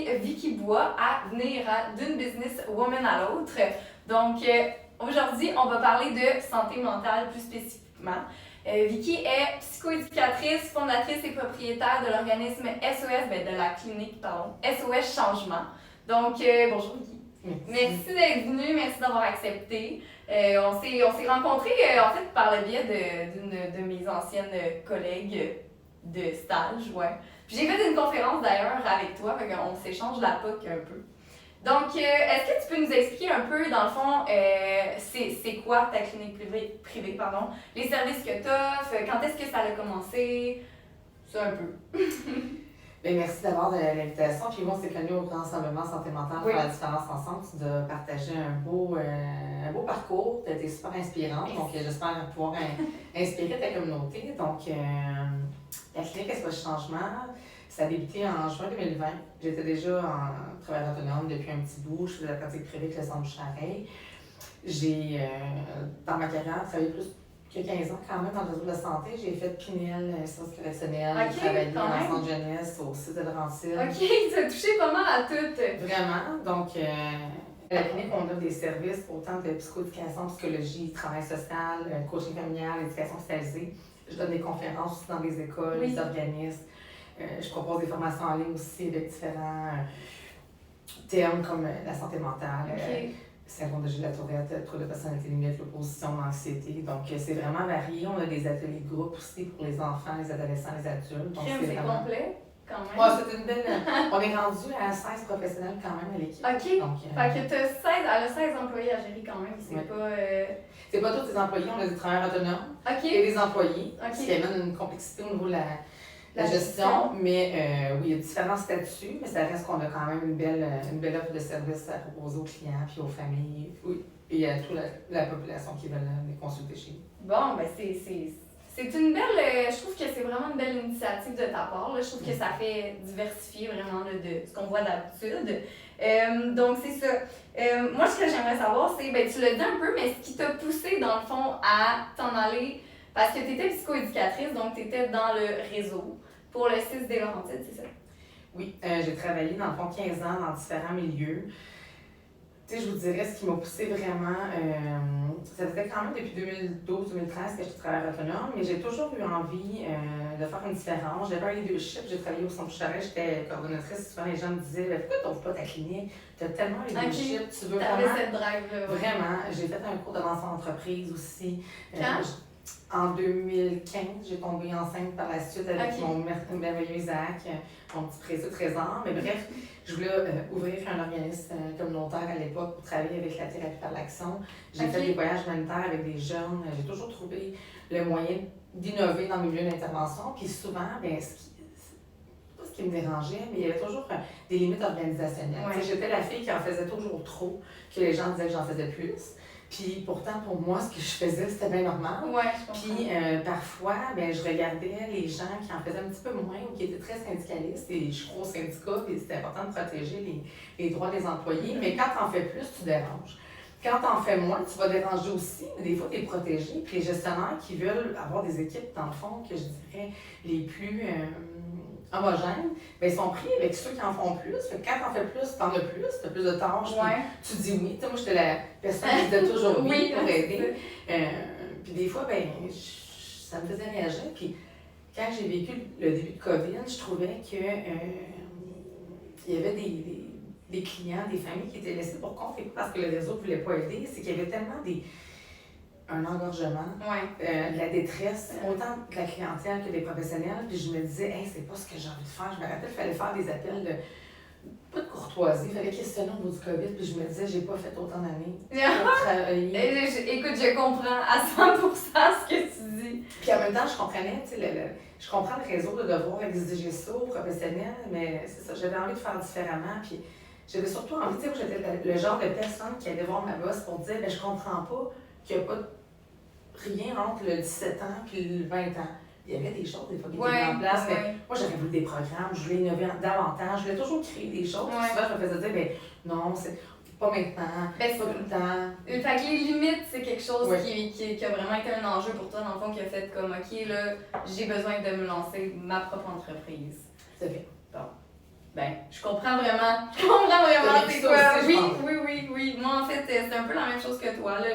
invité Vicky Bois à venir d'une business woman à l'autre. Donc, aujourd'hui, on va parler de santé mentale plus spécifiquement. Vicky est psychoéducatrice, fondatrice et propriétaire de l'organisme SOS, de la clinique, SOS Changement. Donc, bonjour Vicky. Merci d'être venue, merci d'avoir accepté. On s'est rencontrés en fait par le biais d'une de mes anciennes collègues de stage, ouais. Puis j'ai fait une conférence d'ailleurs avec toi, fait qu'on s'échange la POC un peu. Donc, est-ce que tu peux nous expliquer un peu, dans le fond, c'est quoi ta clinique privée, les services que tu offres, quand est-ce que ça a commencé, ça un peu. Bien, merci d'abord de l'invitation. Puis moi, on s'est connus au Grand Rassemblement Santé Mentale pour la différence ensemble. Tu as partagé un beau parcours. Tu as été super inspirante. Donc, j'espère pouvoir inspirer ta communauté. Donc, la clinique SOS Changement, ça a débuté en juin 2020. J'étais déjà en travail autonome depuis un petit bout. Je faisais la pratique privée avec le Centre du Charest. J'ai, dans ma carrière, travaillé plus que 15 ans quand même dans le réseau de la santé. J'ai fait Pinel, service correctionnel, j'ai travaillé dans le centre jeunesse, au site de Laurentide. OK, tu as touché pas mal à tout. Vraiment. Donc, à la clinique, on offre des services autant de psychoéducation, psychologie, travail social, coaching familial, éducation spécialisée. Je donne des conférences aussi dans des écoles, des organismes. Je propose des formations en ligne aussi avec différents thèmes comme la santé mentale. Syndrome de Gilles Latourette, trouble de personnalité limite, l'opposition, l'anxiété. Donc, c'est vraiment varié. On a des ateliers de groupe aussi pour les enfants, les adolescents, les adultes. Donc, c'est vraiment complet, quand même. Ouais, c'est une belle... On est rendu à 16 professionnels quand même à l'équipe. OK. Donc, fait que tu as 16 employés à gérer quand même. C'est pas tous les employés. On a des travailleurs autonomes et des employés, ce qui amène une complexité au niveau de la gestion, mais oui, il y a différents statuts, mais ça reste qu'on a quand même une belle offre de services à proposer aux clients puis aux familles et à toute la population qui veulent les consulter chez nous. Bon, ben c'est une belle, je trouve que c'est vraiment une belle initiative de ta part. Là. Je trouve que ça fait diversifier vraiment là, de ce qu'on voit d'habitude. Donc, c'est ça. Moi, ce que j'aimerais savoir, c'est, tu l'as dit un peu, mais ce qui t'a poussé, dans le fond, à t'en aller. Parce que tu étais psychoéducatrice, donc tu étais dans le réseau pour le 6 des Laurentides, c'est ça? Oui, j'ai travaillé dans le fond 15 ans dans différents milieux. Tu sais, je vous dirais ce qui m'a poussée vraiment, ça faisait quand même depuis 2012-2013 que je travaille autonome, mais j'ai toujours eu envie de faire une différence. J'avais un leadership, j'ai travaillé au Centre du Charest, j'étais coordonnatrice. Souvent les gens me disaient pourquoi tu n'ouvres pas ta clinique? Tu as tellement un leadership, tu veux vraiment. Cette drive-là. Vraiment, j'ai fait un cours de lancement d'entreprise aussi. Quand? En 2015, j'ai tombé enceinte par la suite avec mon merveilleux Isaac, mon petit précieux trésor. Mais bref, je voulais ouvrir un organisme communautaire à l'époque pour travailler avec la thérapie par l'action. J'ai fait des voyages humanitaires avec des jeunes. J'ai toujours trouvé le moyen d'innover dans le milieu d'intervention. Puis souvent, pas ce qui me dérangeait, mais il y avait toujours des limites organisationnelles. J'étais la fille qui en faisait toujours trop, que les gens disaient que j'en faisais plus. Puis pourtant, pour moi, ce que je faisais, c'était bien normal. Ouais, je comprends. Puis parfois, je regardais les gens qui en faisaient un petit peu moins ou qui étaient très syndicalistes, et je crois au syndicat, puis c'était important de protéger les droits des employés. Mais quand tu en fais plus, tu déranges. Quand tu en fais moins, tu vas déranger aussi, mais des fois, tu es protégé. Puis les gestionnaires qui veulent avoir des équipes, dans le fond, que je dirais les plus homogènes, ils sont pris avec ceux qui en font plus. Fait que quand tu en fais plus, tu en as plus, tu as plus de tâches, tu dis oui. Tu sais, moi, j'étais la personne qui disait toujours oui pour aider. Puis des fois, ça me faisait réagir. Puis quand j'ai vécu le début de COVID, je trouvais que il y avait des clients, des familles qui étaient laissées pour compte, et pas parce que le réseau ne voulait pas aider, c'est qu'il y avait tellement un engorgement, de la détresse, autant de la clientèle que des professionnels. Puis je me disais, c'est pas ce que j'ai envie de faire. Je me rappelle, il fallait faire des appels pas de courtoisie, il fallait questionner au niveau du COVID. Puis je me disais, j'ai pas fait autant d'années. Écoute, je comprends à 100% ce que tu dis. Puis en même temps, je comprenais, je comprends le réseau de devoir exiger ça aux professionnels, mais c'est ça, j'avais envie de faire différemment. Puis j'avais surtout envie, tu sais, j'étais le genre de personne qui allait voir ma boss pour dire, je comprends pas qu'il n'y a pas rien entre le 17 ans et le 20 ans. Il y avait des choses, des fois, qui étaient mises en place. Mais moi, j'avais voulu des programmes, je voulais innover davantage, je voulais toujours créer des choses. Souvent, je me faisais dire, non, c'est pas maintenant, c'est pas tout le temps. Fait que les limites, c'est quelque chose qui a vraiment été un enjeu pour toi, dans le fond, qui a fait OK, là, j'ai besoin de me lancer ma propre entreprise. C'est fait. Bon. Ben, je comprends vraiment. Je comprends vraiment c'est quoi. Aussi, Oui. Moi, en fait, c'est un peu la même chose que toi, là,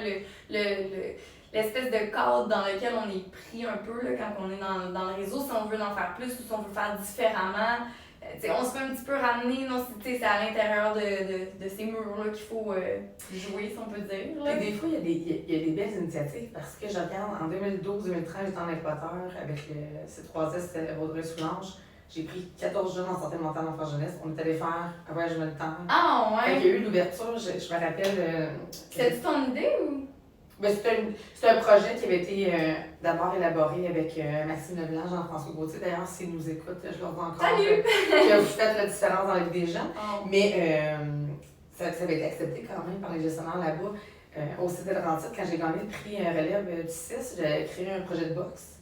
l'espèce de cadre dans lequel on est pris un peu là, quand on est dans le réseau, si on veut en faire plus ou si on veut faire différemment. On se fait un petit peu ramener, non, c'est à l'intérieur de ces murs-là qu'il faut jouer, si on peut dire. Là. Et des fois, il y a des belles initiatives parce que je regarde, en 2012-2013, j'étais en Équateur avec le C3S Vaudreuil-Soulanges. J'ai pris 14 jeunes en santé mentale enfant jeunesse. On est allé faire un voyage de temps. Ah ouais! Quand il y a eu l'ouverture, je me rappelle. C'était-tu ton idée ou? Ben, c'est un projet qui avait été d'abord élaboré avec Maxime Leblanc, Jean-François Gauthier. D'ailleurs, s'ils nous écoutent, je leur dis encore Salut! que vous faites la différence dans la vie des gens. Oh. Mais ça avait été accepté quand même par les gestionnaires là-bas. Au Cité de Laurentides, quand j'ai gagné le prix relève du 6, j'avais créé un projet de boxe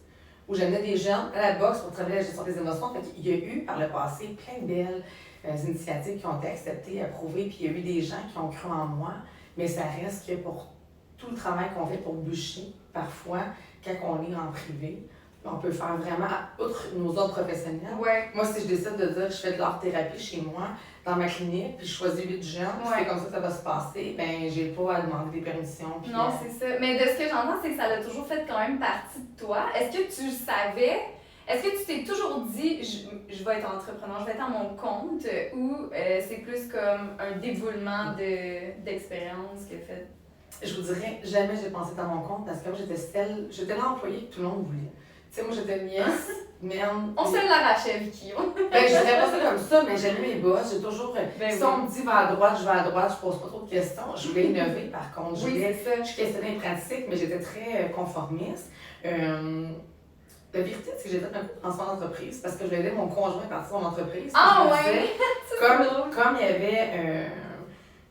où j'amenais des gens à la boxe pour travailler la gestion des émotions. Fait il y a eu par le passé plein de belles initiatives qui ont été acceptées, approuvées, puis il y a eu des gens qui ont cru en moi. Mais ça reste que pour tout le travail qu'on fait pour bûcher, parfois, quand on est en privé, on peut faire vraiment, outre nos autres professionnels. Ouais. Moi, si je décide de dire que je fais de l'art-thérapie chez moi, dans ma clinique, puis je choisis 8 jeunes, puis c'est comme ça que ça va se passer, ben j'ai pas à demander des permissions. Puis, non, c'est ça. Mais de ce que j'entends, c'est que ça a toujours fait quand même partie de toi. Est-ce que tu le savais? Est-ce que tu t'es toujours dit, je vais être entrepreneur, je vais être à mon compte, ou c'est plus comme un dévoulement d'expérience que fait? Je vous dirais, jamais j'ai pensé dans mon compte parce que moi, j'étais l'employée que tout le monde voulait. Tu sais, moi, j'étais nièce, merde. On se l'arrachait, Vicky. Ben, je dirais pas ça comme ça, mais j'aimais mes boss. J'ai toujours. Si on me dit va à droite, je vais à droite, je pose pas trop de questions. Je voulais innover, par contre. Je questionnais les pratiques, mais j'étais très conformiste. La vérité, c'est que j'ai fait un coup de transfert d'entreprise parce que je voulais aider mon conjoint à partir de mon entreprise. Ah ouais! Comme il y avait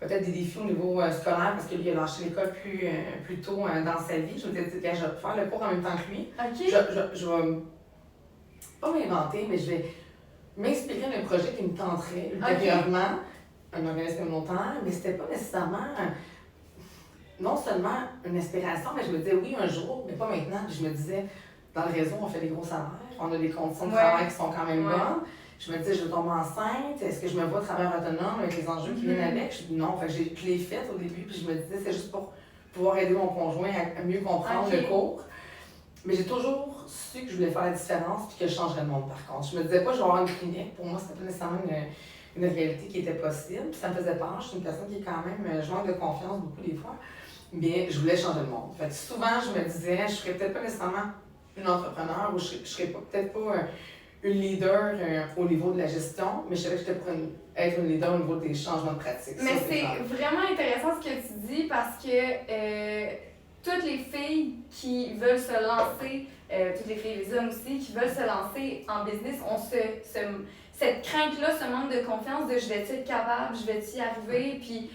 peut-être des défis au niveau scolaire parce que lui, il a lâché l'école plus tôt dans sa vie, je me disais, je vais faire le cours en même temps que lui. Okay. Je vais pas m'inventer, mais je vais m'inspirer d'un projet qui me tenterait ultérieurement, un organisme communautaire, mais c'était pas nécessairement non seulement une inspiration, mais je me disais oui un jour, mais pas maintenant. Puis je me disais, dans le réseau, on fait des gros salaires, on a des conditions de travail qui sont quand même bonnes. Je me disais, je vais tomber enceinte, est-ce que je me vois travailleur autonome avec les enjeux qui viennent avec? Je dis non, je l'ai faite au début, puis je me disais, c'est juste pour pouvoir aider mon conjoint à mieux comprendre le cours. Mais j'ai toujours su que je voulais faire la différence puis que je changerais le monde par contre. Je me disais pas, je vais avoir une clinique. Pour moi, c'était pas nécessairement une réalité qui était possible. Puis ça me faisait peur. Je suis une personne qui est quand même, je manque de confiance beaucoup des fois. Mais je voulais changer le monde. Fait que souvent, je me disais, je serais peut-être pas nécessairement une entrepreneur ou je serais peut-être pas une leader au niveau de la gestion, mais je savais que j'étais pour être une leader au niveau des changements de pratique. Mais c'est vraiment intéressant ce que tu dis parce que toutes les filles qui veulent se lancer, toutes les filles et les hommes aussi, qui veulent se lancer en business, ont cette crainte-là, ce manque de confiance de je vais-tu être capable, je vais-tu y arriver, puis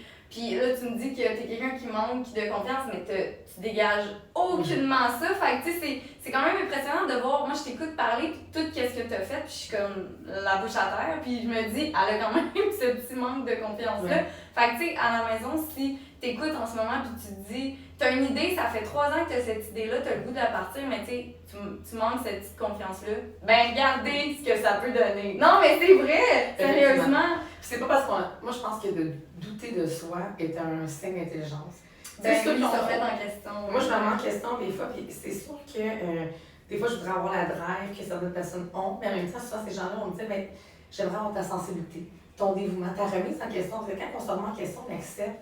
là, tu me dis que t'es quelqu'un qui manque de confiance, mais tu dégages aucunement ça. Fait que, tu sais, c'est quand même impressionnant de voir. Moi, je t'écoute parler, puis tout ce que t'as fait, puis je suis comme la bouche à terre, puis je me dis, elle a quand même ce petit manque de confiance-là. Fait que, tu sais, à la maison, si t'écoutes en ce moment, puis tu te dis, t'as une idée, ça fait 3 ans que t'as cette idée-là, t'as le goût de la partir, mais tu sais, tu manques cette petite confiance-là. Ben, regardez ce que ça peut donner. Non, mais c'est vrai! Sérieusement! C'est pas parce moi, je pense que de douter de soi est un signe d'intelligence. Ben oui, ça remet en question. Moi, je me remets en question des fois, puis c'est sûr que des fois, je voudrais avoir la drive que certaines personnes ont, mais en même temps, souvent, ces gens-là, on me dit, ben, j'aimerais avoir ta sensibilité, ton dévouement, ta remise en question. Parce que quand on se remet en question, on accepte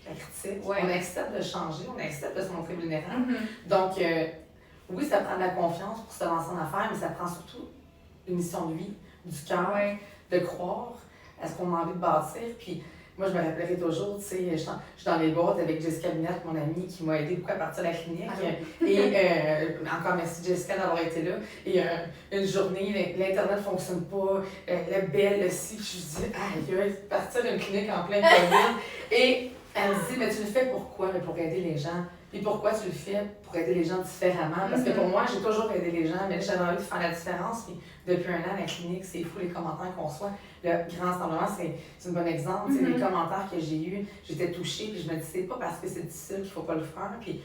la critique, on accepte de changer, on accepte de se montrer vulnérable. Donc, oui, ça prend de la confiance pour se lancer en affaires, mais ça prend surtout une mission de vie, du cœur, de croire à ce qu'on a envie de bâtir. Puis moi, je me rappellerai toujours, tu sais, je suis dans les boîtes avec Jessica Binette, mon amie, qui m'a aidé beaucoup à partir de la clinique. Et encore merci Jessica d'avoir été là. Et une journée, l'Internet ne fonctionne pas, le bel, le ci, puis je dis, aïe, partir d'une clinique en plein COVID. Et elle me dit, mais tu le fais pourquoi? Mais pour aider les gens. Puis pourquoi tu le fais? Pour aider les gens différemment. Parce que pour moi, j'ai toujours aidé les gens, mais j'avais envie de faire la différence. Puis depuis un an, la clinique, c'est fou les commentaires qu'on reçoit. Le grand rassemblement, c'est un bon exemple. Les commentaires que j'ai eus, j'étais touchée, puis je me dis, c'est pas parce que c'est difficile qu'il faut pas le faire. Puis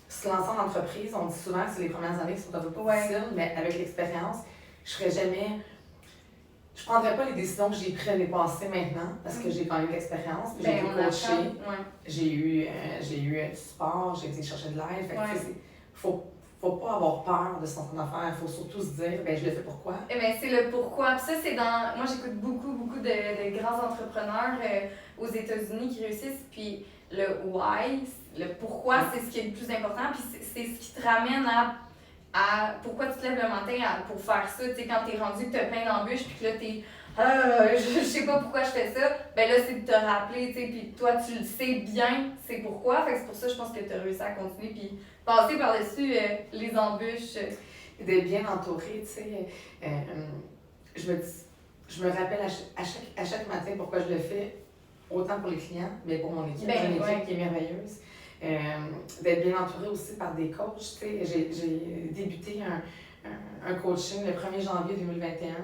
se lancer en entreprise, on dit souvent que c'est les premières années qui sont un peu plus difficiles, mais avec l'expérience, je je prendrais pas les décisions que j'ai prises l'année passée maintenant, parce que j'ai quand même de l'expérience, puis j'ai été coachée, j'ai eu du support, j'ai été chercher de l'aide. Fait que, tu sais, faut pas avoir peur de son affaire, il faut surtout se dire, ben je le fais pourquoi. Eh bien, c'est le pourquoi. Puis ça, c'est dans. Moi, j'écoute beaucoup de grands entrepreneurs aux États-Unis qui réussissent. Puis le why, le pourquoi, c'est ce qui est le plus important. Puis c'est ce qui te ramène à pourquoi tu te lèves le matin pour faire ça. Tu sais, quand t'es rendu que t'as plein d'embûches, puis que là, t'es. Je sais pas pourquoi je fais ça. Ben là, c'est de te rappeler, tu sais. Puis toi, tu le sais bien, c'est pourquoi. Fait que c'est pour ça, je pense que t'as réussi à continuer. Puis passer par-dessus les embûches. D'être bien entourée, tu sais. Je me rappelle à chaque matin pourquoi je le fais, autant pour les clients, mais pour mon équipe. J'ai une équipe qui est merveilleuse. D'être bien entourée aussi par des coachs. Tu sais, j'ai débuté un coaching le 1er janvier 2021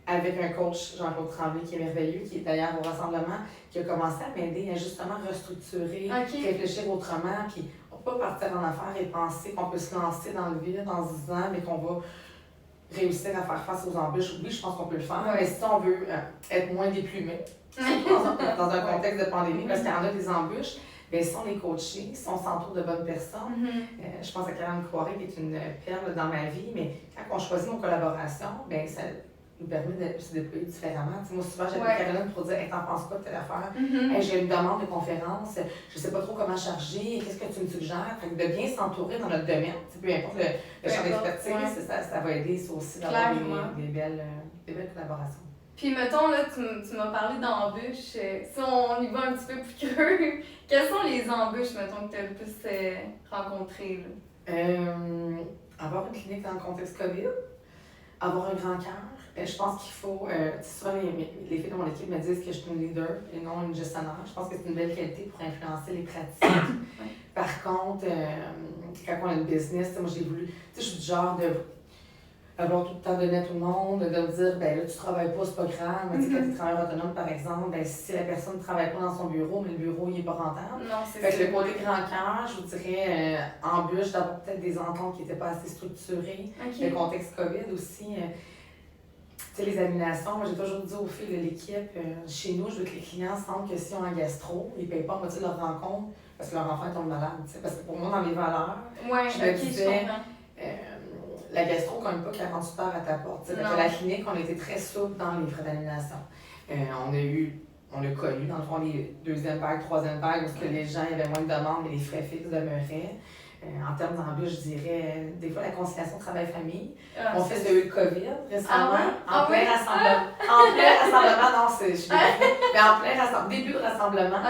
avec un coach, Jean-Claude Tremblay, qui est merveilleux, qui est d'ailleurs au rassemblement, qui a commencé à m'aider à justement restructurer, réfléchir autrement, puis pas partir en affaires et penser qu'on peut se lancer dans le vide en se disant mais qu'on va réussir à faire face aux embûches. Oui, je pense qu'on peut le faire, mais si on veut être moins déplumé, dans un contexte de pandémie, parce qu'il y en a des embûches, bien, si on est coaché, si on s'entoure de bonnes personnes, je pense à Caroline Coiré, qui est une perle dans ma vie, mais quand on choisit nos collaborations, bien, ça nous permet de se déployer différemment. T'sais, moi, souvent, j'appelle Caroline pour dire hey, t'en penses quoi de telle affaire? Hey, j'ai une demande de conférence, je sais pas trop comment charger, qu'est-ce que tu me suggères? Fait que de bien s'entourer dans notre domaine, peu importe le champ d'expertise, ça va aider ça aussi d'avoir des belles collaborations. Puis, mettons, là, tu m'as parlé d'embûches. Si on y va un petit peu plus creux, quelles sont les embûches, mettons, que tu as le plus rencontrées? Avoir une clinique dans le contexte COVID, avoir un grand cœur. Je pense qu'il faut. Souvent, les filles de mon équipe me disent que je suis une leader et non une gestionnaire. Je pense que c'est une belle qualité pour influencer les pratiques. Par contre, quand on a une business, moi, j'ai voulu. Je suis du genre de avoir tout le temps donné à tout le monde, de me dire, ben là, tu travailles pas, c'est pas grave. Quand tu es travailleur autonome, par exemple, ben, si la personne ne travaille pas dans son bureau, mais le bureau, il n'est pas rentable. Non, c'est fait que le côté grand cœur, je vous dirais, embûche d'avoir peut-être des ententes qui n'étaient pas assez structurées. Le contexte COVID aussi. Tu sais, les animations, moi, j'ai toujours dit aux filles de l'équipe, chez nous, je veux que les clients sentent que si on a un gastro, ils ne payent pas à moitié de leur rencontre parce que leur enfant tombe malade. Parce que pour moi, dans mes valeurs, je me disais, la gastro ne cogne pas 48 heures à ta porte. À la clinique, on a été très souple dans les frais d'animation. On a connu, dans le fond, les deuxième vague, troisième vague, où que les gens avaient moins de demandes, mais les frais fixes demeuraient. En termes d'embûches, je dirais, des fois, la conciliation travail-famille. On fait le COVID récemment, en plein rassemblement. En plein rassemblement, non, je suis mais en plein rassemblement, début de rassemblement.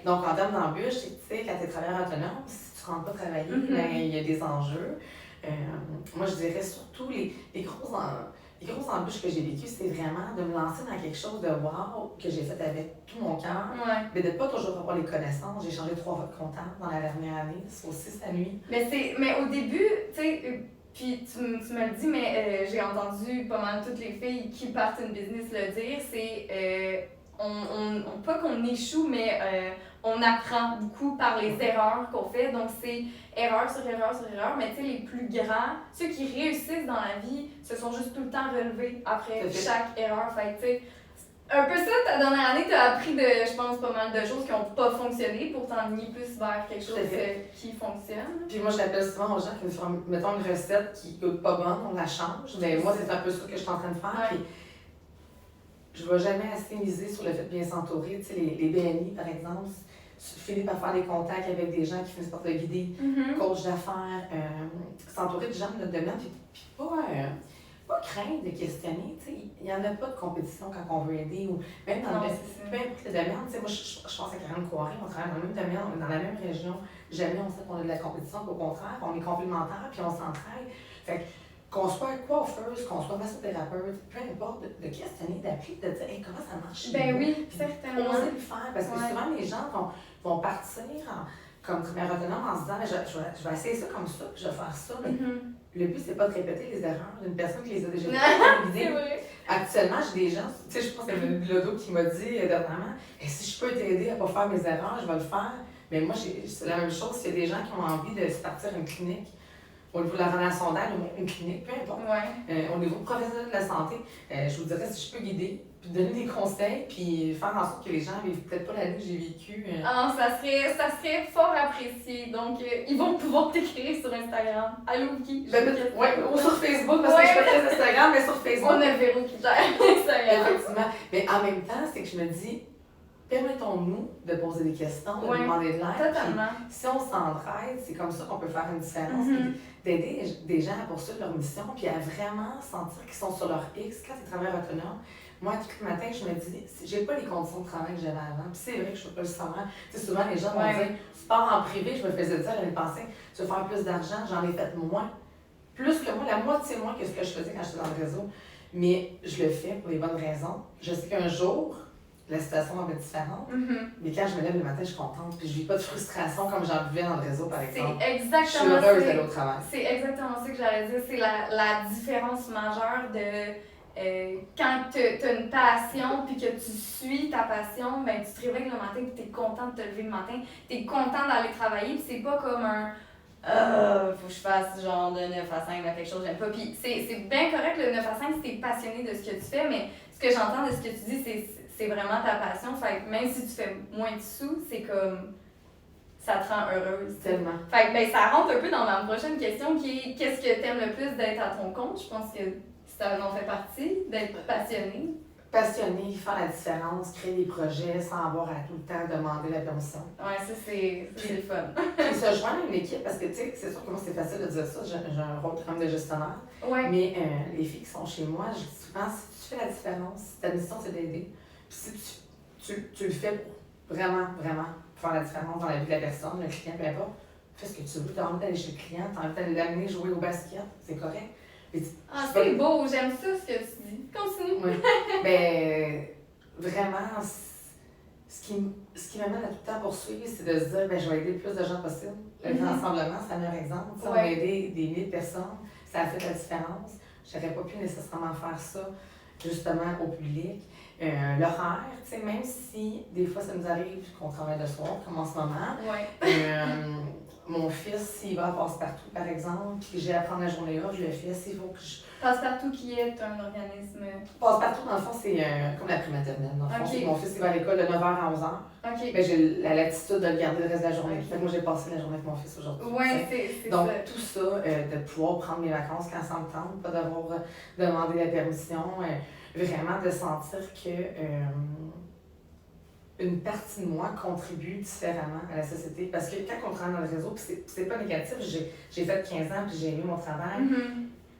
Donc, en termes d'embûches, tu sais, quand tu es travailleur autonome, si tu ne rentres pas travailler, ben, il y a des enjeux. Moi, je dirais surtout les grosses embûches que j'ai vécues, c'est vraiment de me lancer dans quelque chose de wow que j'ai fait avec tout mon cœur, mais de ne pas toujours avoir les connaissances. J'ai changé 3 fois de comptable dans la dernière année, ça aussi, ça nuit. Mais au début, tu sais, puis tu me le dis, mais j'ai entendu pas mal toutes les filles qui partent une business le dire, c'est pas qu'on échoue, mais on apprend beaucoup par les erreurs qu'on fait. Donc, c'est erreur sur erreur sur erreur. Mais tu sais, les plus grands, ceux qui réussissent dans la vie, se sont juste tout le temps relevés après chaque erreur. Fait que, tu sais, un peu ça, ta dernière année, tu as appris je pense, pas mal de choses qui n'ont pas fonctionné pour t'enligner plus vers quelque chose qui fonctionne. Puis moi, je l'appelle souvent aux gens qui me font, mettons, une recette qui ne goûte pas bonne, on la change. Mais moi, c'est un peu ça que je suis en train de faire. Puis, je ne vais jamais assez miser sur le fait de bien s'entourer. Tu sais, les BNI, par exemple, tu finis par faire des contacts avec des gens qui finissent par te guider, coach d'affaires, s'entourer de gens de notre domaine, puis pas craindre de questionner. Tu sais, il n'y en a pas de compétition quand on veut aider, ou même dans peu importe le domaine. Tu sais, moi, je pense à Caroline Coiré, on travaille dans le même domaine, on est dans la même région. Jamais on sait qu'on a de la compétition, au contraire, on est complémentaires, puis on s'entraide. Fait que, qu'on soit coiffeuse, qu'on soit massothérapeute, peu importe, de questionner, d'appeler, de dire hey, comment ça marche. Ben oui, certainement. Oser le faire, parce que souvent les gens vont partir comme travailleur autonome en se disant je vais essayer ça comme ça, puis je vais faire ça. Mais le but, c'est pas de répéter les erreurs d'une personne qui les a déjà faites. Actuellement, j'ai des gens, tu sais, je pense que c'est Lodo qui m'a dit dernièrement si je peux t'aider à ne pas faire mes erreurs, je vais le faire. Mais moi, c'est la même chose, s'il y a des gens qui ont envie de se partir une clinique au niveau de la relation d'aide, une clinique, peu importe. Ouais. Au niveau professionnel de la santé, je vous dirais si je peux guider, puis donner des conseils, puis faire en sorte que les gens vivent peut-être pas la vie que j'ai vécue. Ah, ça serait fort apprécié. Donc, ils vont pouvoir t'écrire sur Instagram. Allô, Vicky? Oui, ou sur Facebook, parce que je fais très Instagram, mais sur Facebook. On a Véro qui gère Instagram. Effectivement. Mais en même temps, c'est que je me dis, permettons-nous de poser des questions, de demander de l'aide. Totalement. Si on s'entraide, c'est comme ça qu'on peut faire une différence. D'aider des gens à poursuivre leur mission, puis à vraiment sentir qu'ils sont sur leur X quand ils travaillent autonomes. Moi, tout le matin, je me dis, j'ai pas les conditions de travail que j'avais avant. Puis c'est vrai que je ne peux pas le savoir. Tu sais, souvent, les gens vont dire, tu pars en privé, je me faisais dire l'année passée, tu veux faire plus d'argent, j'en ai fait moins. Plus que moi, la moitié moins que ce que je faisais quand j'étais dans le réseau. Mais je le fais pour les bonnes raisons. Je sais qu'un jour, la situation va être différente. Mais quand je me lève le matin, je suis contente. Puis je vis pas de frustration comme j'en vivais dans le réseau, par exemple. C'est exactement je suis heureuse d'aller au travail. C'est exactement ça que j'allais dire. C'est la différence majeure de quand tu as une passion puis que tu suis ta passion, ben tu te réveilles le matin et tu es content de te lever le matin. Tu es content d'aller travailler puis c'est pas comme un faut que je fasse genre de 9 à 5 à quelque chose que j'aime pas. Puis c'est bien correct le 9 à 5 si tu es passionné de ce que tu fais, mais ce que j'entends de ce que tu dis, c'est vraiment ta passion. Fait que même si tu fais moins de sous, c'est comme ça te rend heureuse. Tellement. Fait que ben, ça rentre un peu dans ma prochaine question qui est qu'est-ce que tu aimes le plus d'être à ton compte? Je pense que ça en fait partie, d'être passionné. Passionné, faire la différence, créer des projets sans avoir à tout le temps demander la permission. Ouais, ça c'est le fun. Puis se joindre à une équipe, parce que tu sais, c'est sûr que moi c'est facile de dire ça, j'ai un rôle quand même de gestionnaire. Ouais. Mais les filles qui sont chez moi, je dis souvent, si tu fais la différence, si ta mission c'est d'aider, puis si tu le fais pour vraiment faire la différence dans la vie de la personne, le client, peu importe, fais ce que tu veux, tu as envie d'aller chez le client, tu as envie d'aller l'amener jouer au basket, c'est correct. C'est beau, j'aime ça ce que tu dis. Continue. Oui. Ben, vraiment, ce qui m'amène à tout le temps poursuivre, c'est de se dire, ben, je vais aider le plus de gens possible. Le rassemblement, c'est un meilleur exemple. On a aidé des milliers de personnes, ça a fait la différence. Je n'aurais pas pu nécessairement faire ça, justement, au public. L'horaire, tu sais, même si des fois ça nous arrive qu'on travaille le soir, comme en ce moment. Mon fils, s'il va à Passe-Partout, par exemple, puis j'ai à prendre la journée off, je le fais. S'il faut que je... Passe-Partout qui est un organisme... Passe-Partout, dans le fond, c'est comme la primaternelle. Dans le fond, mon fils, il va à l'école de 9h à 11h. Ben, j'ai la latitude de le garder le reste de la journée. Fait que moi, j'ai passé la journée avec mon fils aujourd'hui. C'est donc, ça. tout ça, de pouvoir prendre mes vacances quand ça me tente, pas devoir demander la permission, vraiment de sentir que... une partie de moi contribue différemment à la société. Parce que quand on travaille dans le réseau, puis c'est pas négatif, j'ai fait 15 ans puis j'ai aimé mon travail.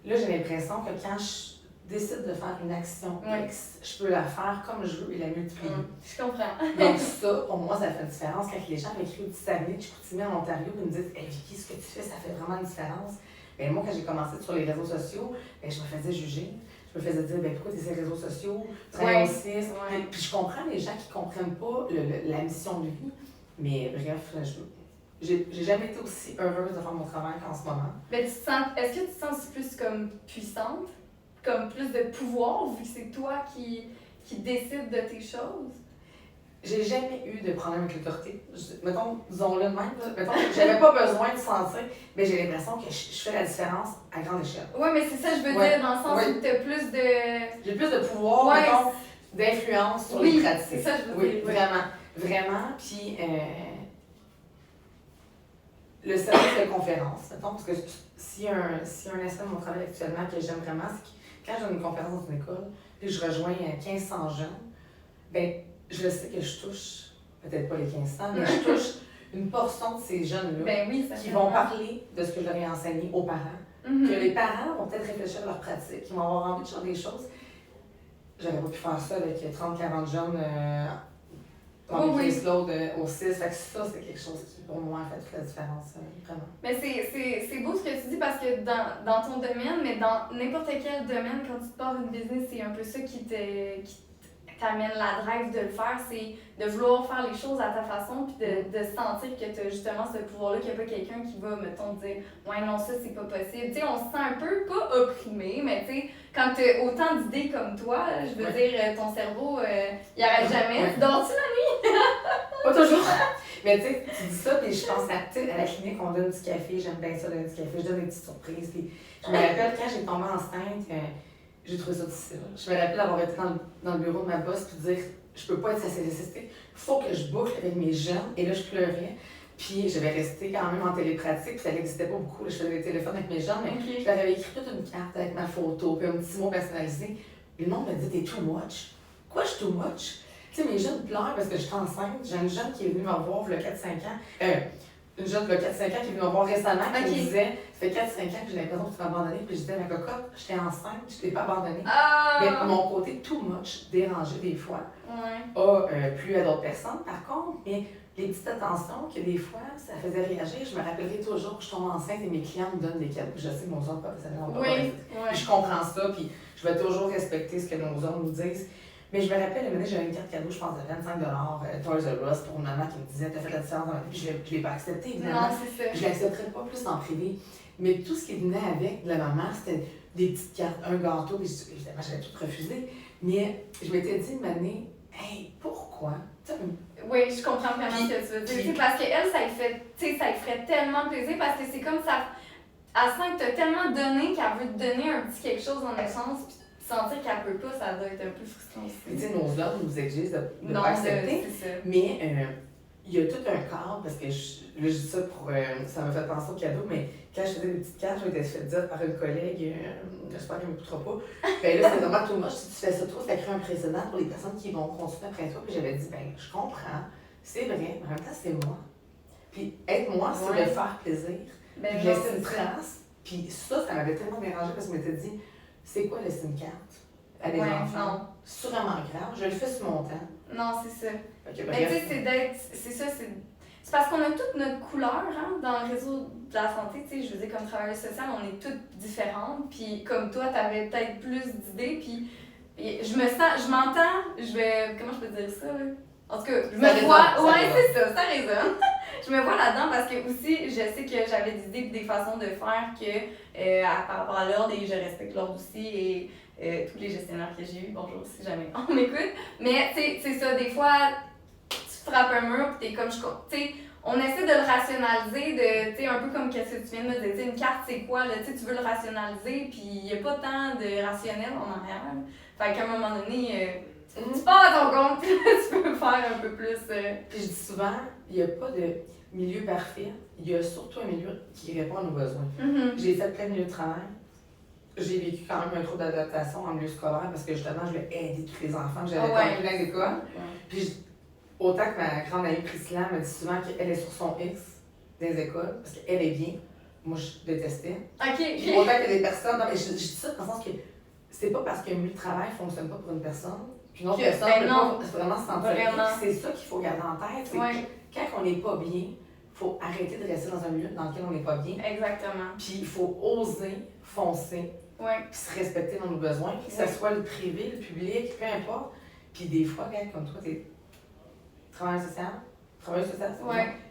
Là, j'ai l'impression que quand je décide de faire une action X, je peux la faire comme je veux et la multiplier. Je comprends. Donc ça, pour moi, ça fait une différence. Quand les gens m'écrivent du Saguenay, de Chicoutimi en Ontario, ils me disent « Hey Vicky, ce que tu fais, ça fait vraiment une différence. » Bien, moi, quand j'ai commencé sur les réseaux sociaux, bien, je me faisais juger. Je me faisais dire, ben pourquoi tu es sur les réseaux sociaux, travailler au CIS. Puis je comprends les gens qui ne comprennent pas la mission de vie. Mais bref, j'ai jamais été aussi heureuse de faire mon travail qu'en ce moment. Mais est-ce que tu te sens aussi plus comme puissante? Comme plus de pouvoir, vu que c'est toi qui décides de tes choses? J'ai jamais eu de problème avec l'autorité. Mettons, disons-le de même. Mettons, j'avais pas besoin de sentir, mais j'ai l'impression que je fais la différence à grande échelle. Oui, mais c'est ça que je veux dire, dans le sens où tu as plus de... J'ai plus de pouvoir, mettons, d'influence sur les pratiques. C'est ça que je veux dire. Vraiment. Puis, le service de conférence, mettons, parce que s'il y a un aspect de mon travail actuellement que j'aime vraiment, c'est que quand j'ai une conférence dans une école, puis je rejoins 1500 jeunes, ben je sais que je touche, peut-être pas les 1500, mais je touche une portion de ces jeunes-là qui vont parler de ce que je leur ai enseigné aux parents. Que les parents vont peut-être réfléchir à leur pratique, qui vont avoir envie de changer des choses. J'aurais pas pu faire ça avec 30-40 jeunes dans les caseloads au 6. Fait que ça, c'est quelque chose qui, pour moi, fait toute la différence, vraiment. Mais c'est beau ce que tu dis parce que dans ton domaine, mais dans n'importe quel domaine, quand tu te pars une business, c'est un peu ça qui t'amène la drive de le faire, c'est de vouloir faire les choses à ta façon puis de sentir que tu as justement ce pouvoir-là, qu'il n'y a pas quelqu'un qui va, mettons, dire « Ouais, non, ça, c'est pas possible. » Tu sais, on se sent un peu, pas opprimé, mais tu sais, quand tu as autant d'idées comme toi, je veux dire, ton cerveau, il arrête jamais. Tu dors-tu la nuit? Pas toujours. Mais tu sais, tu dis ça, puis je pense à la clinique, on donne du café, j'aime bien ça, donner du café, je donne des petites surprises. Puis je me rappelle quand j'ai tombé enceinte, j'ai trouvé ça difficile. Je me rappelle d'avoir été dans le bureau de ma boss puis dire je peux pas être sa nécessité, il faut que je boucle avec mes jeunes. Et là, je pleurais. Puis je vais rester quand même en télépratique, puis ça n'existait pas beaucoup. Là, je faisais des téléphones avec mes jeunes, mais je leur avais écrit toute une carte avec ma photo, puis un petit mot personnalisé. Et le monde me dit t'es too much. Quoi, je suis too much? Tu sais, mes jeunes pleurent parce que je suis enceinte. J'ai une jeune qui est venue me revoir il y a 4-5 ans. Une jeune de 4-5 ans qui est venue me voir récemment qui me disait ça fait 4-5 ans que j'ai l'impression que tu m'as abandonnée. Puis je disais ma cocotte, j'étais enceinte, je t'ai pas abandonnée. Mais mon côté too much, dérangé des fois, a plu à d'autres personnes par contre. Mais les petites attentions que des fois, ça faisait réagir. Je me rappellerai toujours que je tombe enceinte et mes clients me donnent des cadeaux. Je sais que nos hommes professionnels n'ont pas Puis je comprends ça, puis je vais toujours respecter ce que nos hommes nous disent. Mais je me rappelle, une année, j'avais une carte cadeau, je pense, de 25 Toys R Us pour une maman qui me disait t'as fait la différence dans ma vie, puis je ne l'ai pas accepté, évidemment. Non, c'est ça. Je ne l'accepterais pas plus en privé. Mais tout ce qui venait avec de la maman, c'était des petites cartes, un gâteau, puis évidemment, j'avais tout refusé. Mais je m'étais dit une année, hey, pourquoi? Oui, je comprends vraiment ce que tu veux dire. Parce qu'elle, ça lui ferait tellement plaisir parce que c'est comme ça. Elle sent que tu as tellement donné qu'elle veut te donner un petit quelque chose en échange, puis sentir qu'elle peut pas, ça doit être un peu frustrant aussi. Tu sais, nos hommes nous exigent de pas accepter. C'est ça. Mais il y a tout un cadre, parce que là, je dis ça pour. Ça m'a fait penser au cadeau, mais quand je faisais des petites cartes, je m'étais fait dire par une collègue, j'espère qu'elle ne m'écoutera pas. Ben là, c'est vraiment tout moche. Si tu fais ça trop, ça crée un précédent pour les personnes qui vont continuer après toi. Puis j'avais dit, ben, je comprends, c'est vrai, mais en même temps, c'est moi. Puis être moi, c'est me faire plaisir. Puis laisser une trace. Puis ça m'avait tellement dérangé parce que je m'étais dit, c'est quoi laisser une carte à des enfants? C'est vraiment grave. Je le fais sur mon temps. Non, c'est ça. Okay, mais tu sais, c'est parce qu'on a toute notre couleur hein, dans le réseau de la santé. Tu sais, je veux dire, comme travailleuse sociale, on est toutes différentes. Puis comme toi, tu avais peut-être plus d'idées. Puis je m'entends, comment je peux dire ça? Là? En tout cas, je me vois. Ouais, c'est ça résonne. Je me vois là-dedans parce que aussi, je sais que j'avais des idées et des façons de faire que par rapport à l'ordre, et je respecte l'ordre aussi, et tous les gestionnaires que j'ai eus, bonjour si jamais on m'écoute. Mais tu sais, c'est ça, des fois, tu frappes un mur et t'es comme, tu sais, on essaie de le rationaliser, tu sais, un peu comme ce que tu viens de me dire, une carte c'est quoi, là, tu sais, tu veux le rationaliser, puis il n'y a pas tant de rationnel en arrière. Fait qu'à un moment donné, tu pars à ton compte, tu peux faire un peu plus. Puis je dis souvent, il n'y a pas de milieu parfait, il y a surtout un milieu qui répond à nos besoins. J'ai fait plein de milieux de travail. J'ai vécu quand même un trouble d'adaptation en milieu scolaire parce que justement, je voulais aider tous les enfants que j'avais dans plein d'écoles. Puis autant que ma grande amie Priscilla me dit souvent qu'elle est sur son X des écoles parce qu'elle est bien. Moi, je détestais. Puis autant qu'il y a des personnes. Non, mais je dis ça dans le sens que c'est pas parce qu'un milieu de travail ne fonctionne pas pour une personne qu'une autre personne peut pas vraiment se sentir bien. C'est ça qu'il faut garder en tête. C'est que quand on n'est pas bien, il faut arrêter de rester dans un milieu dans lequel on n'est pas bien. Exactement. Puis il faut oser foncer. Puis se respecter dans nos besoins, puis que ce soit le privé, le public, peu importe. Puis des fois, regarde, comme toi, t'es travailleuse sociale,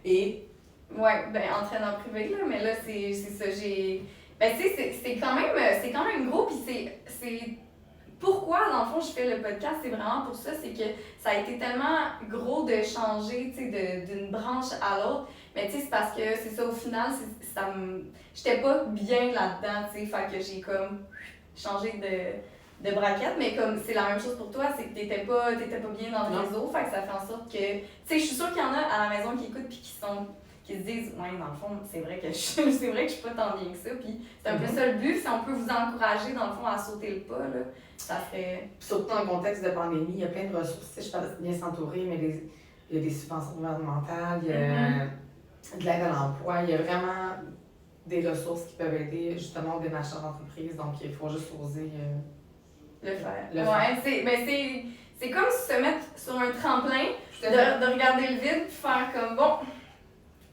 et... ben entraîneur privé, là, mais là, c'est ça, Ben, tu sais, c'est quand même gros, puis c'est... Pourquoi, dans le fond, je fais le podcast, c'est vraiment pour ça, c'est que ça a été tellement gros de changer, tu sais, d'une branche à l'autre. Mais tu sais, c'est parce que c'est ça, au final, j'étais pas bien là-dedans, tu sais, fait que j'ai comme changé de braquette, mais comme c'est la même chose pour toi, c'est que t'étais pas bien dans le réseau, fait que ça fait en sorte que, tu sais, je suis sûre qu'il y en a à la maison qui écoutent puis qui se disent, ouais, dans le fond, c'est vrai que je suis pas tant bien que ça, puis c'est un peu ça le but, si on peut vous encourager, dans le fond, à sauter le pas, là, ça fait... Surtout dans le contexte de pandémie, il y a plein de ressources, tu sais, je parle de bien s'entourer, mais il y a des subventions gouvernementales, il y a de l'aide à l'emploi, il y a vraiment des ressources qui peuvent aider justement au démarchage d'entreprise, donc il faut juste oser le faire. C'est comme se mettre sur un tremplin, de regarder le vide, puis faire comme, bon,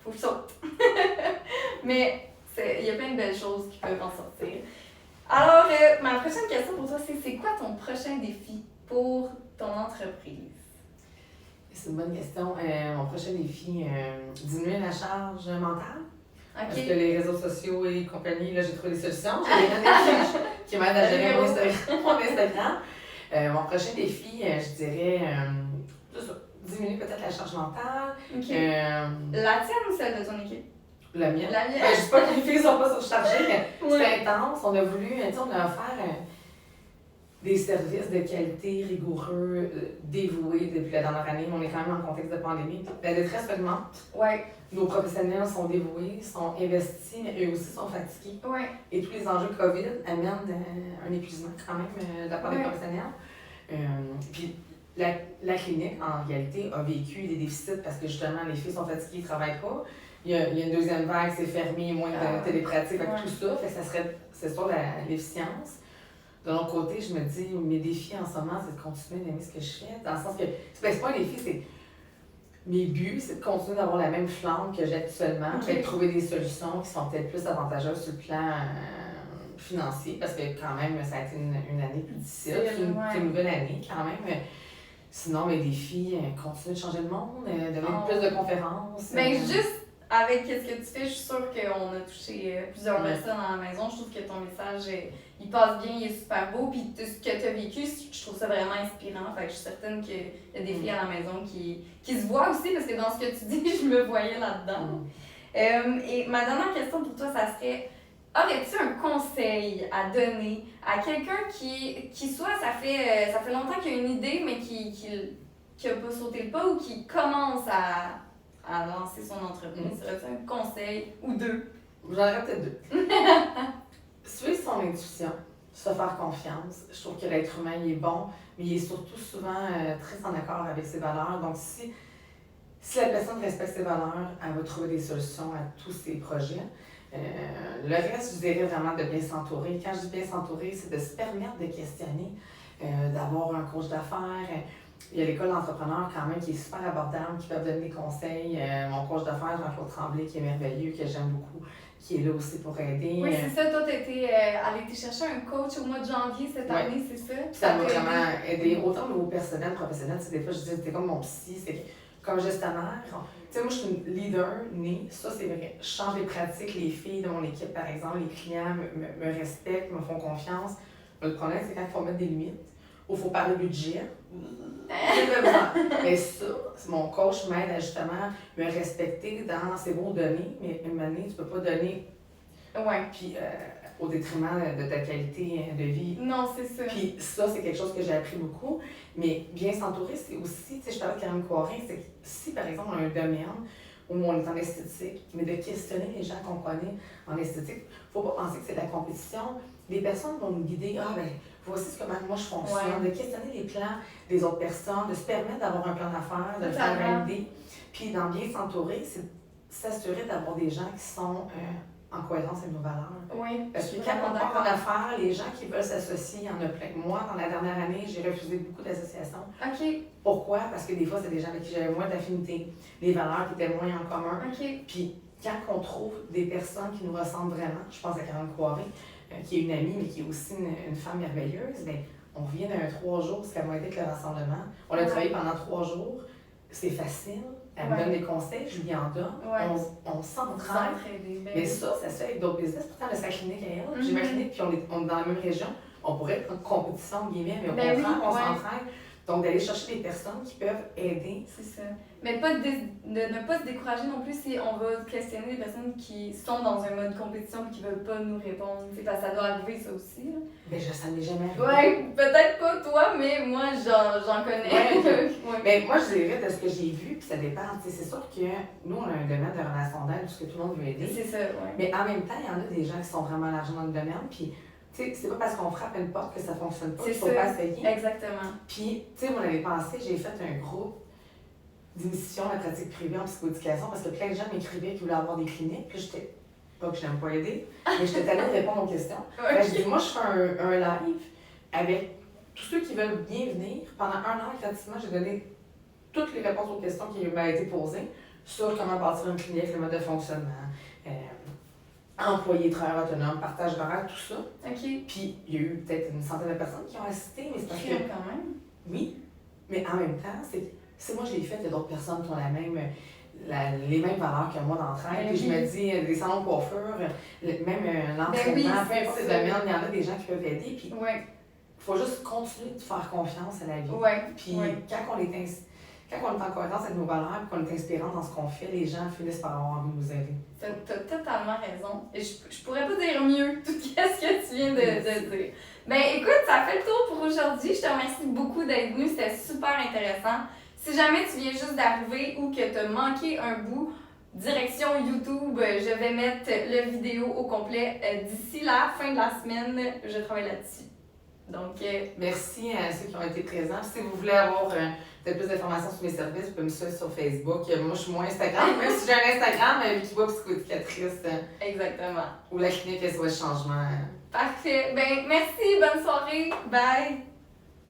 faut que je saute. Mais il y a plein de belles choses qui peuvent en sortir. Alors, ma prochaine question pour toi, c'est quoi ton prochain défi pour ton entreprise? C'est une bonne question. Mon prochain défi, diminuer la charge mentale. Parce que les réseaux sociaux et compagnie, là, j'ai trouvé des solutions. J'ai des amis qui m'aident à gérer mon Instagram. Mon prochain défi, je dirais, diminuer peut-être la charge mentale. OK. La tienne ou celle de ton équipe? La mienne. La mienne. Je ne dis pas que les filles ne sont pas surchargées, mais Ouais. c'était intense. On a voulu, tu sais, on a offert des services de qualité rigoureux, dévoués depuis la dernière année. On est quand même en contexte de pandémie. La détresse augmente. Ouais. Nos professionnels sont dévoués, sont investis, mais eux aussi sont fatigués. Ouais. Et tous les enjeux COVID amènent un épuisement quand même de la part des professionnels. Puis la clinique, en réalité, a vécu des déficits parce que justement, les filles sont fatiguées, ils ne travaillent pas. Il y a une deuxième vague, c'est fermé, moins de télépratique, avec tout ça. Fait que ça serait, c'est sur l'efficience. De l'autre côté, je me dis, mes défis en ce moment, c'est de continuer d'aimer ce que je fais. Dans le sens que, c'est pas un défi, c'est. Mes buts, c'est de continuer d'avoir la même flamme que j'ai actuellement, Okay. de trouver des solutions qui sont peut-être plus avantageuses sur le plan financier, parce que quand même, ça a été une année plus difficile. C'est une nouvelle année quand même. Sinon, mes défis, continuer de changer le monde, donner plus de conférences. Mais juste avec ce que tu fais, je suis sûre qu'on a touché plusieurs personnes à la maison. Je trouve que ton message, il passe bien, il est super beau. Puis ce que tu as vécu, je trouve ça vraiment inspirant. Fait que je suis certaine qu'il y a des filles à la maison qui se voient aussi, parce que dans ce que tu dis, je me voyais là-dedans. Et ma dernière question pour toi, ça serait, aurais-tu un conseil à donner à quelqu'un qui soit, ça fait longtemps qu'il a une idée, mais qui a pas sauté le pas ou qui commence à lancer son entreprise? Serait-tu un conseil ou deux? J'en aurais peut-être deux. Suivre son intuition, se faire confiance. Je trouve que l'être humain, il est bon, mais il est surtout souvent très en accord avec ses valeurs. Donc, si la personne respecte ses valeurs, elle va trouver des solutions à tous ses projets. Le reste, je dirais vraiment de bien s'entourer. Quand je dis bien s'entourer, c'est de se permettre de questionner, d'avoir un coach d'affaires. Il y a l'école d'entrepreneurs quand même qui est super abordable, qui peuvent donner des conseils. Mon coach d'affaires, Jean-Claude Tremblay, qui est merveilleux, que j'aime beaucoup, qui est là aussi pour aider. Oui, c'est ça. Toi, tu allé chercher un coach au mois de janvier cette année, c'est ça? Ça m'a vraiment aidé, autant au niveau personnel, professionnel. Des fois, je dis, c'était comme mon psy, c'est que, comme gestionnaire. Tu sais, moi, je suis une leader née, ça c'est vrai. Je change les pratiques, les filles de mon équipe, par exemple, les clients me respectent, me font confiance. Le problème, c'est quand il faut mettre des limites, ou il faut parler budget. Mais ça, mon coach m'aide à justement me respecter dans c'est beau donner, mais une année, tu peux pas donner puis, au détriment de ta qualité de vie. Non, c'est ça. Puis ça, c'est quelque chose que j'ai appris beaucoup. Mais bien s'entourer, c'est aussi, tu sais, je parlais de Karine Coirin, c'est que si par exemple on a un domaine où on est en esthétique, mais de questionner les gens qu'on connaît en esthétique, faut pas penser que c'est de la compétition. Les personnes vont nous guider, voici comment moi je fonctionne, de questionner les plans des autres personnes, de se permettre d'avoir un plan d'affaires, de le faire valider. Puis dans bien s'entourer, c'est s'assurer d'avoir des gens qui sont en cohérence avec nos valeurs. Oui. Parce que quand on part en affaires, les gens qui veulent s'associer, il y en a plein. Moi, dans la dernière année, j'ai refusé beaucoup d'associations. OK. Pourquoi? Parce que des fois, c'est des gens avec qui j'avais moins d'affinité, les valeurs qui étaient moins en commun. OK. Puis quand on trouve des personnes qui nous ressemblent vraiment, je pense à Karine Coirin, qui est une amie, mais qui est aussi une femme merveilleuse, bien, on revient d'un 3 jours, ce qu'elle m'a aidé avec le rassemblement. On a travaillé pendant 3 jours. C'est facile. Elle me donne des conseils, je lui en donne. On s'entraide. Mais ça se fait avec d'autres business. Pourtant, elle a sa clinique à elle. J'ai ma clinique, puis on est dans la même région. On pourrait être en compétition, guillemets, mais au contraire, on s'entraide. Donc, d'aller chercher des personnes qui peuvent aider. C'est ça. Mais pas de ne pas se décourager non plus si on va questionner des personnes qui sont dans un mode compétition et qui ne veulent pas nous répondre. Parce que ça doit arriver, ça aussi. Là. Mais ça m'est jamais arrivé. Ouais, peut-être pas toi, mais moi, j'en connais. Mais moi, je dirais de ce que j'ai vu, puis ça dépend. C'est sûr que nous, on a un domaine de relation d'aide où tout le monde veut aider. C'est ça, oui. Mais en même temps, il y en a des gens qui sont vraiment largement dans le domaine, puis tu sais, c'est pas parce qu'on frappe une porte que ça fonctionne pas, qu'il faut pas essayer. Exactement. Puis, tu sais, moi, l'année passée, j'ai fait un groupe d'émission à la pratique privée en psychoéducation parce que plein de gens m'écrivaient qui voulaient avoir des cliniques. Puis j'étais, pas que je n'aime pas aider, mais j'étais allée répondre aux questions. Je dis, moi, je fais un live avec tous ceux qui veulent bien venir. Pendant 1 an, gratuitement, j'ai donné toutes les réponses aux questions qui m'ont été posées sur comment bâtir une clinique, le mode de fonctionnement. Employés, travailleurs autonomes, partage d'horaire, tout ça. OK. Puis, il y a eu peut-être une centaine de personnes qui ont assisté, mais c'est parce que... quand même. Oui, mais en même temps, si moi je l'ai fait, il y a d'autres personnes qui ont les mêmes valeurs que moi d'entraide. Puis je me dis, des salons de coiffure, même l'entraînement, peu importe les domaines, il y en a des gens qui peuvent aider. Puis, il faut juste continuer de faire confiance à la vie. Puis, quand on est en cohérence avec nos valeurs et qu'on est inspirant dans ce qu'on fait, les gens finissent par avoir envie de nous aider. T'as totalement raison. Et je pourrais pas dire mieux tout ce que tu viens de dire. Ben écoute, ça fait le tour pour aujourd'hui. Je te remercie beaucoup d'être venu. C'était super intéressant. Si jamais tu viens juste d'arriver ou que tu as manqué un bout, direction YouTube, je vais mettre la vidéo au complet d'ici la fin de la semaine. Je travaille là-dessus. Donc, merci à ceux qui ont été présents. Si vous voulez avoir peut-être plus d'informations sur mes services, vous pouvez me suivre sur Facebook. Moi, je suis moins Instagram, même si j'ai un Instagram, Vicky Bois, psychoéducatrice. Exactement. Ou la clinique SOS Changement. Parfait. Ben, merci. Bonne soirée. Bye.